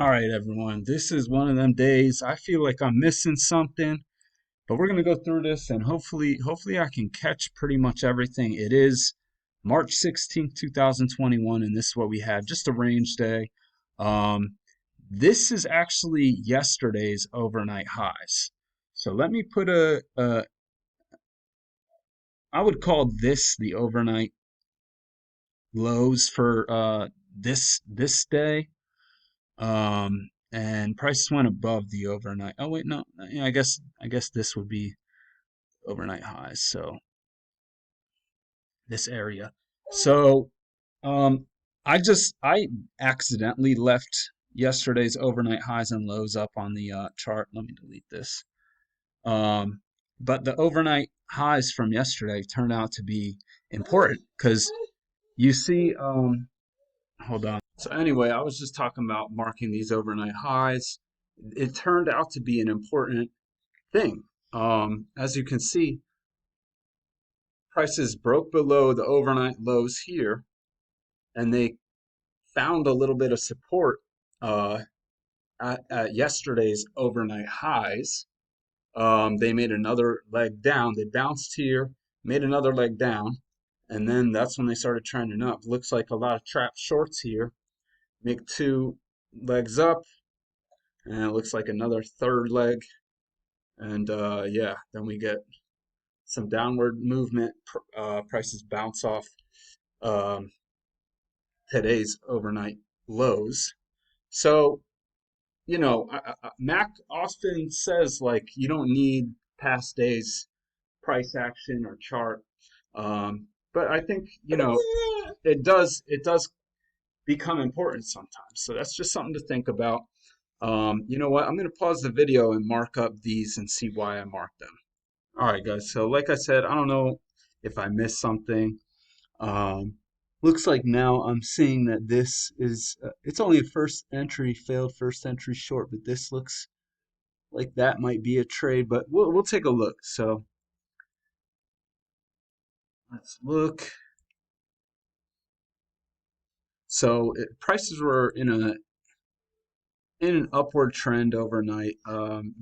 All right, everyone. This is one of them days. I feel like I'm missing something, but we're gonna go through this and hopefully I can catch pretty much everything. It is March 16th, 2021, and this is what we have. Just a range day. Um, this is actually yesterday's overnight highs. So let me put I would call this the overnight lows for this day. And prices went above the overnight. Oh wait, no, yeah, I guess this would be overnight highs. So this area. So um, I accidentally left yesterday's overnight highs and lows up on the chart. Let me delete this. Um, but the overnight highs from yesterday turned out to be important because you see. Hold on. So anyway, I was just talking about marking these overnight highs. It turned out to be an important thing. As you can see, prices broke below the overnight lows here, and they found a little bit of support uh, at yesterday's overnight highs. They made another leg down. They bounced here, made another leg down, and then that's when they started trending up. Looks like a lot of trap shorts here. Make two legs up, and it looks like another third leg. And yeah, then we get some downward movement. Prices bounce off um, today's overnight lows. So, Mac often says like you don't need past days price action or chart. But I think, it does become important sometimes. So that's just something to think about. You know what? I'm going to pause the video and mark up these and see why I marked them. All right, guys. So like I said, I don't know if I missed something. Um, Looks like now I'm seeing that this is, it's only a first entry, failed first entry short, but this looks like that might be a trade, but we'll take a look. So let's look. So prices were in an upward trend overnight.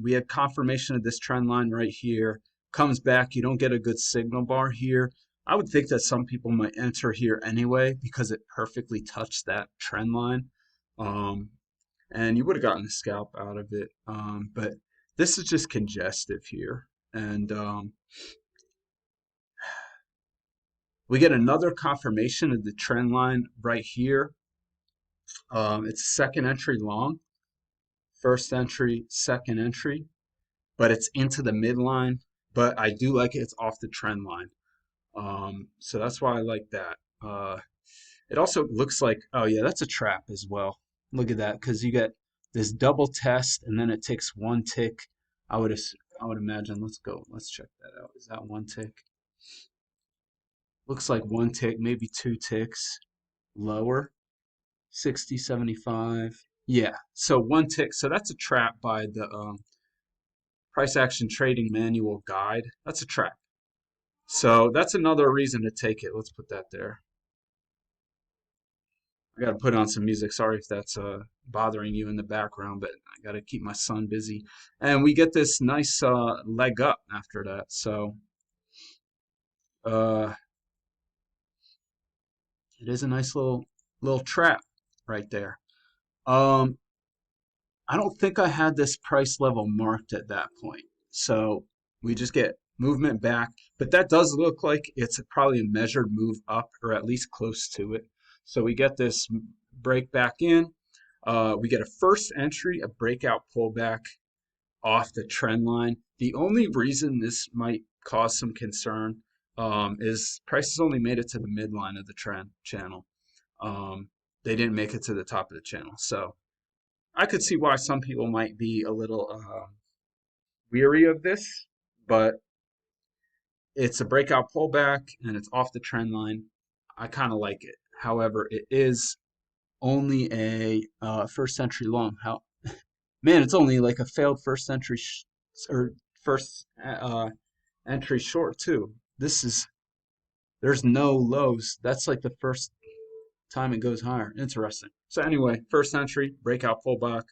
We had confirmation of this trend line right here. Comes back, you don't get a good signal bar here. I would think that some people might enter here anyway because it perfectly touched that trend line. Um, and you would have gotten a scalp out of it. But this is just congestive here. And we get another confirmation of the trend line right here. It's second entry long, first entry, second entry, but it's into the midline. But I do like it. It's off the trend line. So that's why I like that. It also looks like, oh yeah, that's a trap as well. Look at that, because you get this double test and then it takes one tick. I would I would imagine. Let's go. Let's check that out. Is that one tick? Looks like one tick, maybe two ticks lower. 60, 75. Yeah. So one tick. So that's a trap by the price action trading manual guide. That's a trap. So that's another reason to take it. Let's put that there. I got to put on some music. Sorry if that's bothering you in the background, but I got to keep my son busy. And we get this nice leg up after that. So uh, it is a nice little trap right there. Um, I don't think I had this price level marked at that point. So we just get movement back, but that does look like it's probably a measured move up or at least close to it. So we get this break back in. We get a first entry, a breakout pullback off the trend line. The only reason this might cause some concern is prices only made it to the midline of the trend channel. They didn't make it to the top of the channel. So I could see why some people might be a little weary of this, but it's a breakout pullback and it's off the trend line. I kind of like it. However, it is only a first entry long. How man, it's only like a failed first entry or first entry short too. This is there's no lows. That's like the first. time it goes higher. Interesting. So anyway, first entry, breakout pullback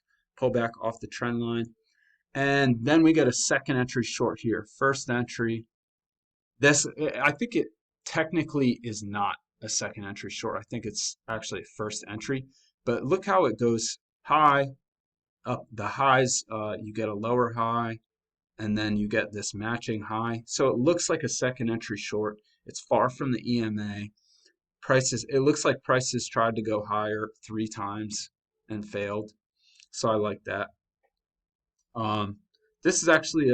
off the trend line. And then we get a second entry short here. First entry. This, I think it technically is not a second entry short. I think it's actually a first entry. But look how it goes high, up the highs. You get a lower high, and then you get this matching high. So it looks like a second entry short. It's far from the EMA. Prices, it looks like prices tried to go higher 3 times and failed. So I like that. This is actually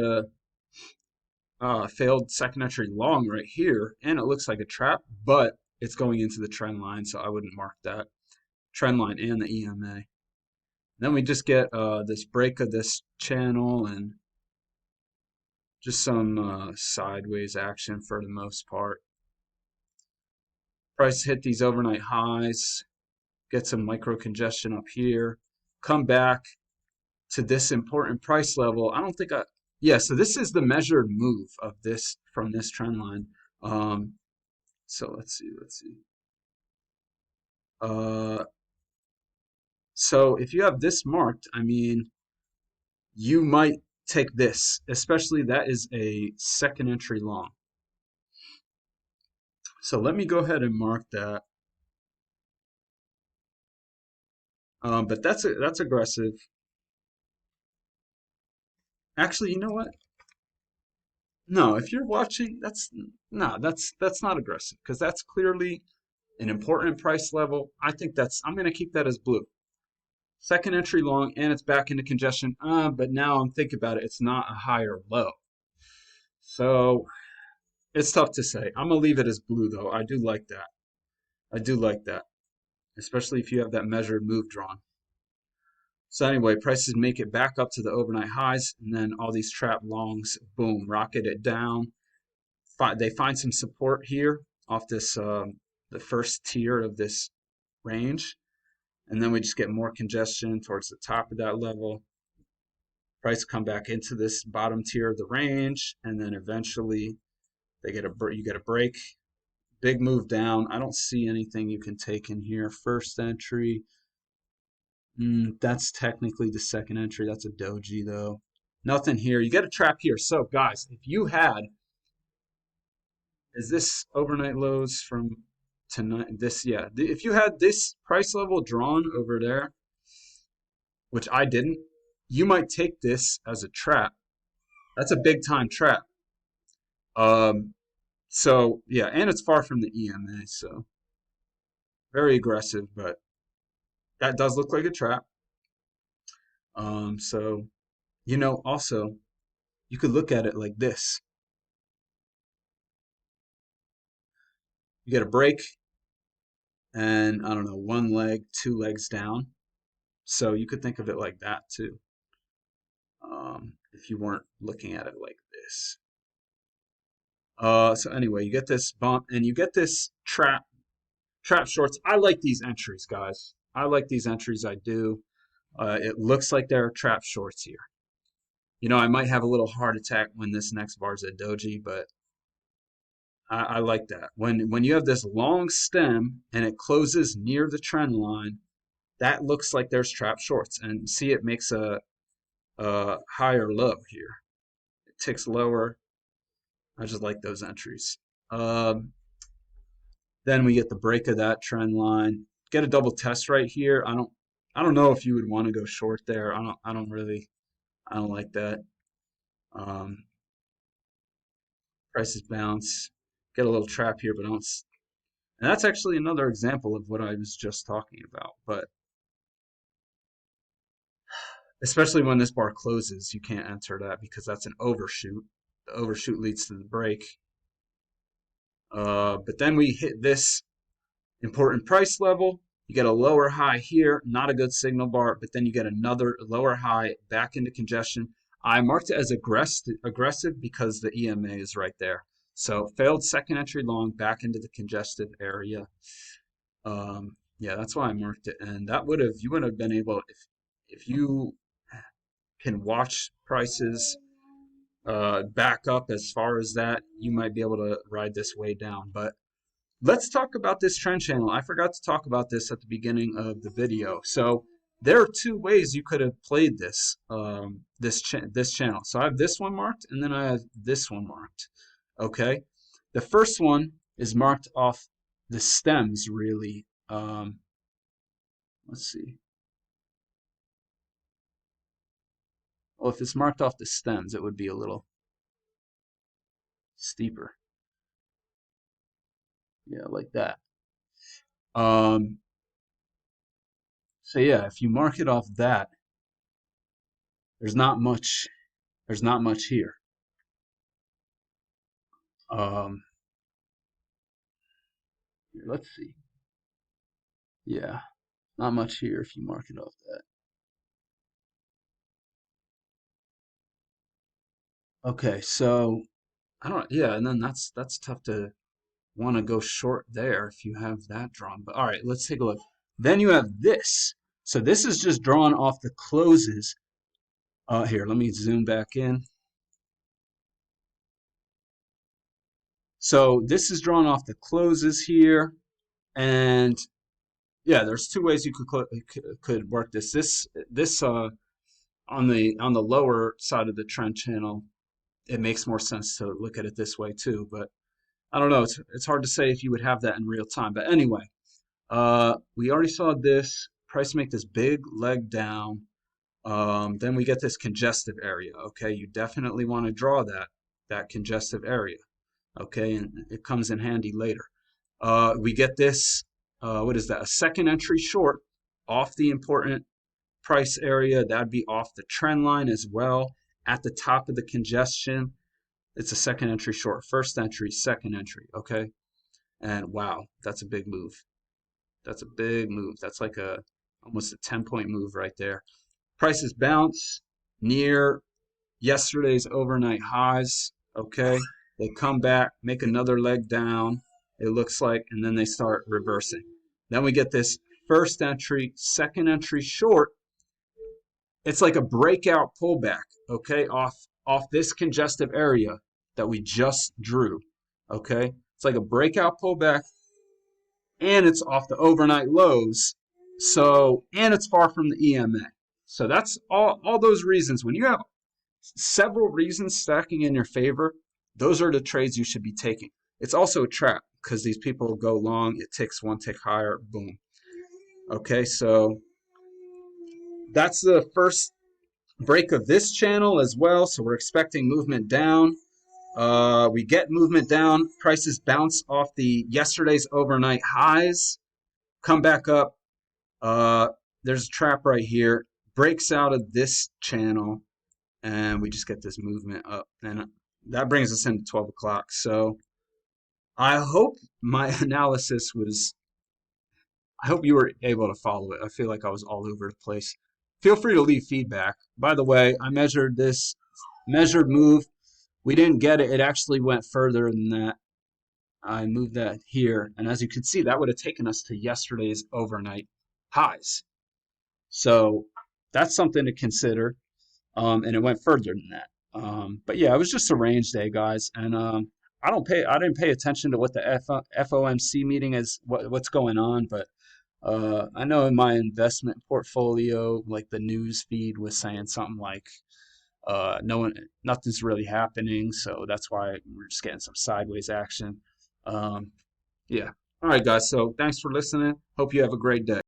a failed second entry long right here, and it looks like a trap, but it's going into the trend line, so I wouldn't mark that. Trend line and the EMA. Then we just get this break of this channel and just some sideways action for the most part. Price hit these overnight highs, get some micro congestion up here, come back to this important price level. I don't think yeah, so this is the measured move of this from this trend line. So let's see. So if you have this marked, I mean, you might take this, especially that is a second entry long. So let me go ahead and mark that. But that's aggressive. Actually, you know what? No, if you're watching, that's not aggressive because that's clearly an important price level. I think I'm going to keep that as blue. Second entry long, and it's back into congestion. But now I'm thinking about it, it's not a higher low. So it's tough to say. I'm going to leave it as blue, though. I do like that. I do like that, especially if you have that measured move drawn. So anyway, prices make it back up to the overnight highs, and then all these trap longs, boom, rocket it down. They find some support here off this the first tier of this range, and then we just get more congestion towards the top of that level. Price come back into this bottom tier of the range, and then eventually you get a break, big move down. I don't see anything you can take in here. First entry, that's technically the second entry. That's a doji though. Nothing here. You get a trap here. So guys, if you had, is this overnight lows from tonight? This, yeah. If you had this price level drawn over there, which I didn't, you might take this as a trap. That's a big time trap. So yeah, and it's far from the EMA, so very aggressive, but that does look like a trap. So also you could look at it like this. You get a break, and I don't know, 1 leg, 2 legs down. So you could think of it like that too, if you weren't looking at it like this. So anyway, you get this bump and you get this trap shorts. I like these entries, guys. I like these entries. I do. It looks like there are trap shorts here. I might have a little heart attack when this next bar is a doji, but I like that. When you have this long stem and it closes near the trend line, that looks like there's trap shorts. And see, it makes a higher low here. It ticks lower. I just like those entries. Then we get the break of that trend line. Get a double test right here. I don't know if you would want to go short there. I don't like that. Prices bounce. Get a little trap here, but don't. And that's actually another example of what I was just talking about. But especially when this bar closes, you can't enter that because that's an overshoot. The overshoot leads to the break. But then we hit this important price level. You get a lower high here, not a good signal bar, but then you get another lower high back into congestion. I marked it as aggressive because the EMA is right there. So failed second entry long back into the congested area. Yeah, that's why I marked it. And you would have been able, if you can watch prices back up as far as that, you might be able to ride this way down. But let's talk about this trend channel. I forgot to talk about this at the beginning of the video. So there are two ways you could have played this channel. So I have this one marked, and then I have this one marked. Okay, the first one is marked off the stems, really. Let's see. Well, if it's marked off the stems, it would be a little steeper. Yeah, like that. Um, so yeah, if you mark it off that, there's not much. There's not much here. Um, let's see. Yeah, not much here if you mark it off that. Okay, so I don't. Yeah, and then that's tough to want to go short there if you have that drawn. But all right, let's take a look. Then you have this. So this is just drawn off the closes. Here, let me zoom back in. So this is drawn off the closes here, and yeah, there's two ways you could work this. This on the lower side of the trend channel, it makes more sense to look at it this way too. But I don't know. It's hard to say if you would have that in real time. But anyway, we already saw this price make this big leg down. Then we get this congestive area. Okay, you definitely want to draw that congestive area. Okay, and it comes in handy later. We get this. What is that? A second entry short off the important price area. That'd be off the trend line as well. At the top of the congestion, it's a second entry short. First entry, second entry. Okay, and wow, that's a big move. That's a big move. That's like almost a 10-point move right there. Prices bounce near yesterday's overnight highs. Okay, they come back, make another leg down, it looks like, and then they start reversing. Then we get this first entry, second entry short. It's like a breakout pullback, okay, off this congestive area that we just drew. Okay, it's like a breakout pullback, and it's off the overnight lows. So, and it's far from the EMA. So that's all those reasons. When you have several reasons stacking in your favor, those are the trades you should be taking. It's also a trap because these people go long, it ticks one tick higher, boom. Okay, so that's the first break of this channel as well. So we're expecting movement down. We get movement down, prices bounce off the yesterday's overnight highs, come back up. There's a trap right here, breaks out of this channel, and we just get this movement up, and that brings us into 12 o'clock. So I hope my analysis was, I hope you were able to follow it. I feel like I was all over the place. Feel free to leave feedback. By the way, I measured this measured move. We didn't get it. It actually went further than that. I moved that here, and as you can see, that would have taken us to yesterday's overnight highs. So that's something to consider. And it went further than that. But yeah, it was just a range day, guys, and I didn't pay attention to what the FOMC meeting is, what's going on, but I know in my investment portfolio, like the news feed was saying something like nothing's really happening, so that's why we're just getting some sideways action. Yeah. All right, guys. So thanks for listening. Hope you have a great day.